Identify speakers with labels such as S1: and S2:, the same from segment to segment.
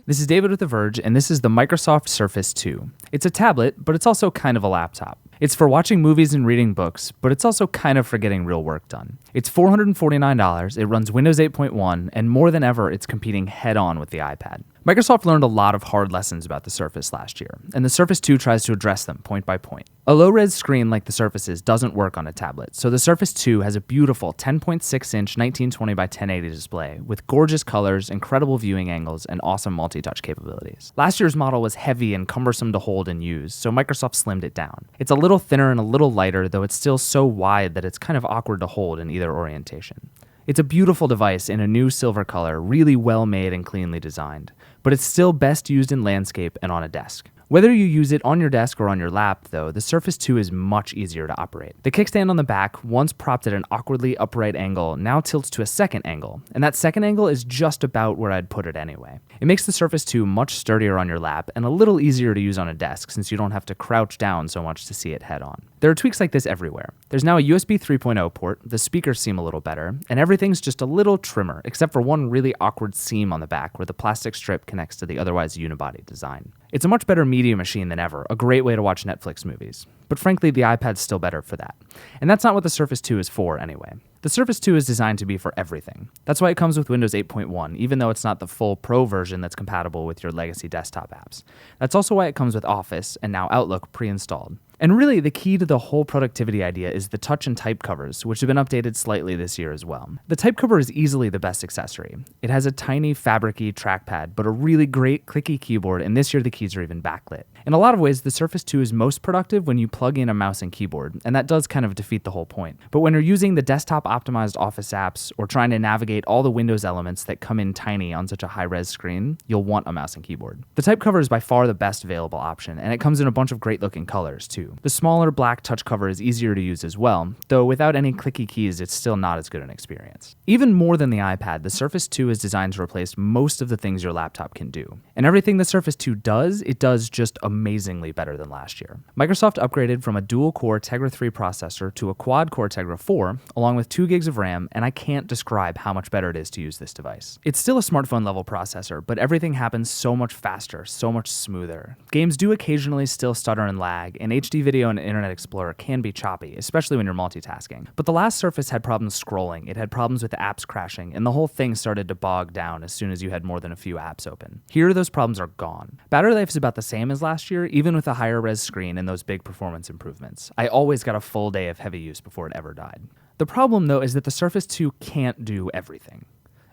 S1: This is David with The Verge, and this is the Microsoft Surface 2. It's a tablet, but it's also kind of a laptop. It's for watching movies and reading books, but it's also kind of for getting real work done. It's $449, it runs Windows 8.1, and more than ever, it's competing head-on with the iPad. Microsoft learned a lot of hard lessons about the Surface last year, and the Surface 2 tries to address them point by point. A low-res screen like the Surface's doesn't work on a tablet, so the Surface 2 has a beautiful 10.6-inch 1920 by 1080 display with gorgeous colors, incredible viewing angles, and awesome multi-touch capabilities. Last year's model was heavy and cumbersome to hold and use, so Microsoft slimmed it down. It's a little thinner and a little lighter, though it's still so wide that it's kind of awkward to hold in either orientation. It's a beautiful device in a new silver color, really well made and cleanly designed, but it's still best used in landscape and on a desk. Whether you use it on your desk or on your lap, though, the Surface 2 is much easier to operate. The kickstand on the back, once propped at an awkwardly upright angle, now tilts to a second angle, and that second angle is just about where I'd put it anyway. It makes the Surface 2 much sturdier on your lap and a little easier to use on a desk since you don't have to crouch down so much to see it head on. There are tweaks like this everywhere. There's now a USB 3.0 port, the speakers seem a little better, and everything's just a little trimmer, except for one really awkward seam on the back where the plastic strip connects to the otherwise unibody design. It's a much better media machine than ever, a great way to watch Netflix movies. But frankly, the iPad's still better for that. And that's not what the Surface 2 is for anyway. The Surface 2 is designed to be for everything. That's why it comes with Windows 8.1, even though it's not the full Pro version that's compatible with your legacy desktop apps. That's also why it comes with Office, and now Outlook, pre-installed. And really, the key to the whole productivity idea is the touch and type covers, which have been updated slightly this year as well. The type cover is easily the best accessory. It has a tiny fabric-y trackpad, but a really great clicky keyboard, and this year the keys are even backlit. In a lot of ways, the Surface 2 is most productive when you plug in a mouse and keyboard, and that does kind of defeat the whole point. But when you're using the desktop-optimized Office apps, or trying to navigate all the Windows elements that come in tiny on such a high-res screen, you'll want a mouse and keyboard. The type cover is by far the best available option, and it comes in a bunch of great-looking colors, too. The smaller black touch cover is easier to use as well, though without any clicky keys, it's still not as good an experience. Even more than the iPad, the Surface 2 is designed to replace most of the things your laptop can do. And everything the Surface 2 does, it does just amazingly better than last year. Microsoft upgraded from a dual-core Tegra 3 processor to a quad-core Tegra 4, along with 2 gigs of RAM, and I can't describe how much better it is to use this device. It's still a smartphone-level processor, but everything happens so much faster, so much smoother. Games do occasionally still stutter and lag, and HD video and Internet Explorer can be choppy, especially when you're multitasking. But the last Surface had problems scrolling, it had problems with apps crashing, and the whole thing started to bog down as soon as you had more than a few apps open. Here, those problems are gone. Battery life is about the same as last year, even with a higher res screen and those big performance improvements. I always got a full day of heavy use before it ever died. The problem, though, is that the Surface 2 can't do everything.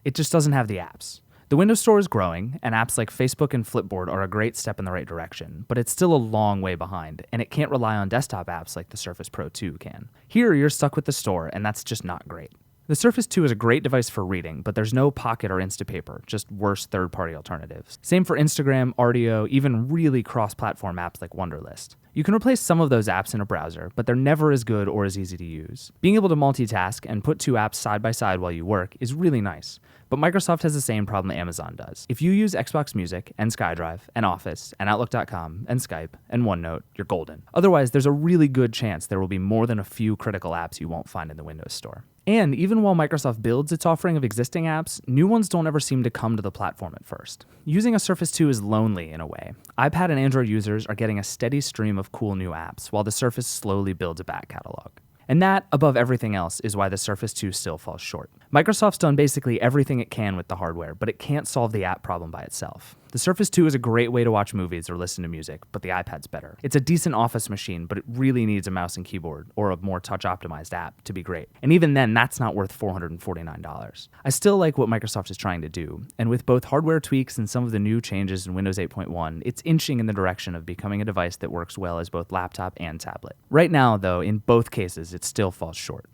S1: It just doesn't have the apps. The Windows Store is growing, and apps like Facebook and Flipboard are a great step in the right direction, but it's still a long way behind, and it can't rely on desktop apps like the Surface Pro 2 can. Here, you're stuck with the store, and that's just not great. The Surface 2 is a great device for reading, but there's no Pocket or Instapaper, just worse third-party alternatives. Same for Instagram, Rdio, even really cross-platform apps like Wunderlist. You can replace some of those apps in a browser, but they're never as good or as easy to use. Being able to multitask and put 2 apps side by side while you work is really nice, but Microsoft has the same problem Amazon does. If you use Xbox Music and SkyDrive and Office and Outlook.com and Skype and OneNote, you're golden. Otherwise, there's a really good chance there will be more than a few critical apps you won't find in the Windows Store. And even while Microsoft builds its offering of existing apps, new ones don't ever seem to come to the platform at first. Using a Surface 2 is lonely in a way. iPad and Android users are getting a steady stream of cool new apps, while the Surface slowly builds a back catalog. And that, above everything else, is why the Surface 2 still falls short. Microsoft's done basically everything it can with the hardware, but it can't solve the app problem by itself. The Surface 2 is a great way to watch movies or listen to music, but the iPad's better. It's a decent office machine, but it really needs a mouse and keyboard, or a more touch-optimized app, to be great. And even then, that's not worth $449. I still like what Microsoft is trying to do, and with both hardware tweaks and some of the new changes in Windows 8.1, it's inching in the direction of becoming a device that works well as both laptop and tablet. Right now, though, in both cases, it still falls short.